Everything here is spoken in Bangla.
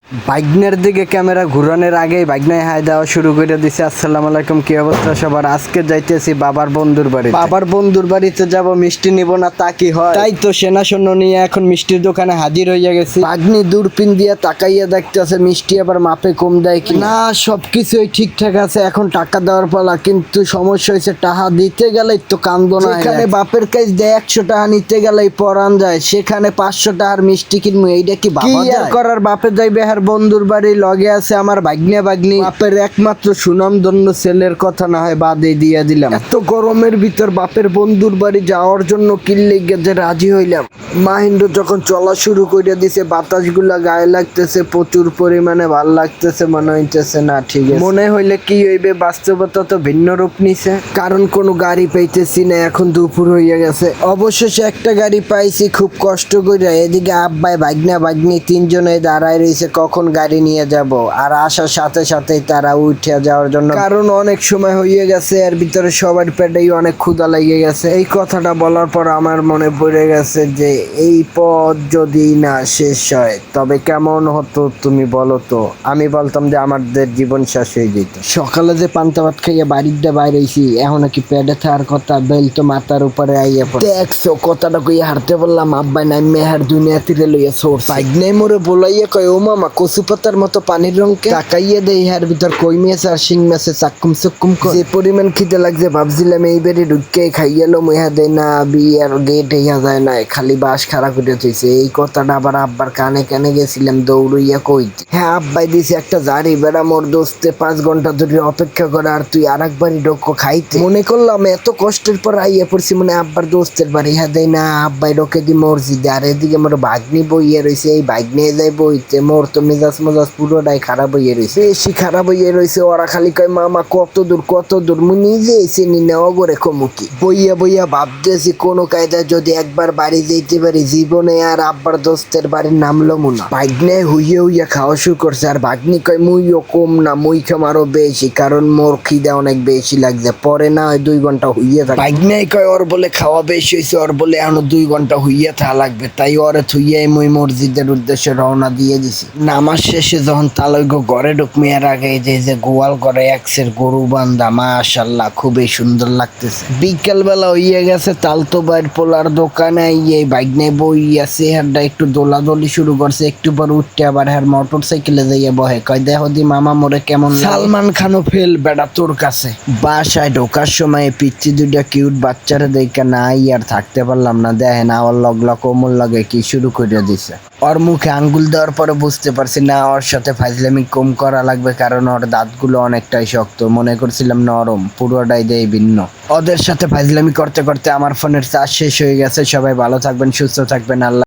বাইকনের দিকে ক্যামেরা ঘুরানোর আগেই বাইকনায় হাই দেওয়া শুরু করে দিছে। আসসালামু আলাইকুম, কি অবস্থা সবার? আজকে যাইতেছি বাবার বন্ধুর বাড়ি। বাবার বন্ধুর বাড়িতে যাব, মিষ্টি নিব না তা কি হয়? তাই তো সেনা সৈন্য নিয়ে এখন মিষ্টির দোকানে হাজির হইয়া গেছি। বাগনি দূরপিন দিয়ে তাকাইয়া দেখতেছে মিষ্টি আবার মাপে কম দেয় কি না। সবকিছুই ঠিকঠাক আছে, এখন টাকা দেওয়ার পালা। কিন্তু সমস্যা হয়েছে, টাকা দিতে গেলেই তো কান্দনা। এখানে বাপের কাছ দিয়ে 100 টাকা নিতে গেলেই পরান যায়, সেখানে 500 টাকার মিষ্টি কিনবো। এইটা কি বাবা করার? বাপে যাইবে আর বন্ধুর বাড়ি, লগে আছে আমার ভাগ্নে ভাগ্নি। বাপের একমাত্র সুনামধন্য ছেলের কথা না হয় বাদে দিয়ে দিলাম। এত গরমের ভিতর বাপের বন্ধুর বাড়ি যাওয়ার জন্য কিল্লে গেছে রাজি হইলাম। মাহিন্দ্র যখন চলা শুরু করে দিছে, বাতাসগুলা গায়ে লাগতেছে প্রচুর পরিমাণে, ভাল লাগতেছে। মনে হইতেছে না ঠিক আছে, মনে হইলে কি হইবে, বাস্তবতা তো ভিন্ন রূপ নিছে। কারণ কোনো গাড়ি পাইতেছি না, এখন দুপুর হইয়া গেছে। অবশেষে একটা গাড়ি পাইছি খুব কষ্ট করে। এদিকে আব্বাই ভাগ্না ভাগ্নি তিনজনে দাঁড়ায় রয়েছে কখন গাড়ি নিয়ে যাব। আর আসার সাথে সাথেই তারা উঠে যাওয়ার জন্য, কারণ অনেক সময় হয়ে গেছে। এর ভিতরে সবার পেটেই অনেক ক্ষুধা লেগে গেছে। এই কথাটা বলার পর আমার মনে পড়ে গেছে যে এই পথ যদি না শেষ হয় তবে কেমন হতো তুমি বলো তো? আমি বলতাম যে আমাদের জীবন শেষ হয়ে যেত। সকালে যে পান্তা ভাত খাইয়ে বাড়ির দিয়ে বাইরে হইছি, এখন কি পেটে থাকার কথা, বেল তো মাথার উপরে আইয়া পড়ে। দেখছো কথাটা কইয়া হারতে বললাম, আব্বাই নাই মেহার দুনিয়া তীরে লইয়া সোর বাইক মোরে বলাইয়া কয়, ও মামা কচু পাতার মতো পানির রঙকে। তাকাইয়া দেই হার ভিতর কই মেছ আর শিং মেছে চাক্কুম চক্কুম। যে পরিমাণ খিদে লাগছে ভাবছিলাম এই বেড়ে ঢুকে খাইয়ালো, মেহা দেয় না বিয়ার গেট হইয়া যায় না, খালি বাস খাড়া করে থইছে। এই কথাটা আবার আব্বার কানে কানে গেছিলাম দৌড়ইয়া কইতে। হ্যাঁ আব্বাই দিছে একটা জারি বেড়া, মোর দোস্তে 5 ঘন্টা ধরে অপেক্ষা করে আর তুই আর একবারই ডোকো খাইতে। মনে করলাম এত কষ্টের পর আইয়া পড়ছি মানে আব্বার দোস্তের বাড়ি। হ্যাঁ দেয় না আব্বাই ডোকে দি মসজিদে। আর এদিকে মোর ভাগ্নি বইয়া রয়েছে, এই বাইক নিয়ে যাই বইতে। মোর তো মেজাজ মজাজ পুরোটাই খারাপ হইয়া রয়েছে, বেশি খারাপ হইয়া রয়েছে। ওরা খালি কয় মামা কত দূর কত দূর, মুই নিজে এসে নিনে অগরে কমুকি। বইয়া বইয়া ভাবতেছি কোনো কায়দায় যদি একবার বাড়ি যেতে পারি, জীবনে আর আব্বার দোস্তের বাড়ির নামলো মুনা। ভাগ্নে হুইয়া হুইয়া খাওয়া শুরু করছে। আর ভাগ্নি কয় মুইও কম না, মুই খাম আরো বেশি, কারণ মোর খিদে অনেক বেশি লাগছে। পরে না হয় 2 ঘন্টা হইয়া থাকে। ভাগ্নে কয় ওর বলে খাওয়া বেশি হয়েছে, ওর বলে এখনো 2 ঘন্টা হইয়া থা লাগবে। তাই ওরে থুইয়াই মুই মসজিদের উদ্দেশ্যে রওনা দিয়ে দিছি। নামাজ শেষে যখন তালৈগ ঘরে ঢুকমি, এর আগে যে গোয়াল ঘরে একসের গরু বান্ধা, মাশাআল্লাহ খুবই সুন্দর লাগতেছে। বিকেল বেলা হইয়া গেছে, তালতো বাইর পোলার দোকানে এই বাইক নিয়ে বই আছে। হারটা একটু দোলাদলি শুরু করছে, একটু পর উঠতে আবার হ্যার মোটর সাইকেলে যাইয়া বহে। কয় দেখো দি মামা মোরে কেমন। সালমান খানও ফেল বেড়া তোর কাছে। বাসায় ঢোকার সময় পিচ্ছি 2টা কিউট বাচ্চারা দেখা না আর থাকতে পারলাম না। দেখেন আমার লগলা কোমল লাগে কি শুরু করে দিছে। ওর মুখে আঙ্গুল দেওয়ার পরে বুঝতে পারছি না ওর সাথে ফাজলামি কম করা লাগবে, কারণ ওর দাঁতগুলো অনেকটাই শক্ত। মনে করছিলাম নরম, পুরোটাই দেয় ভিন্ন। ওদের সাথে ফাজলামি করতে করতে আমার ফোনের চার্জ শেষ হয়ে গেছে। সবাই ভালো থাকবেন, সুস্থ থাকবেন, আল্লাহ।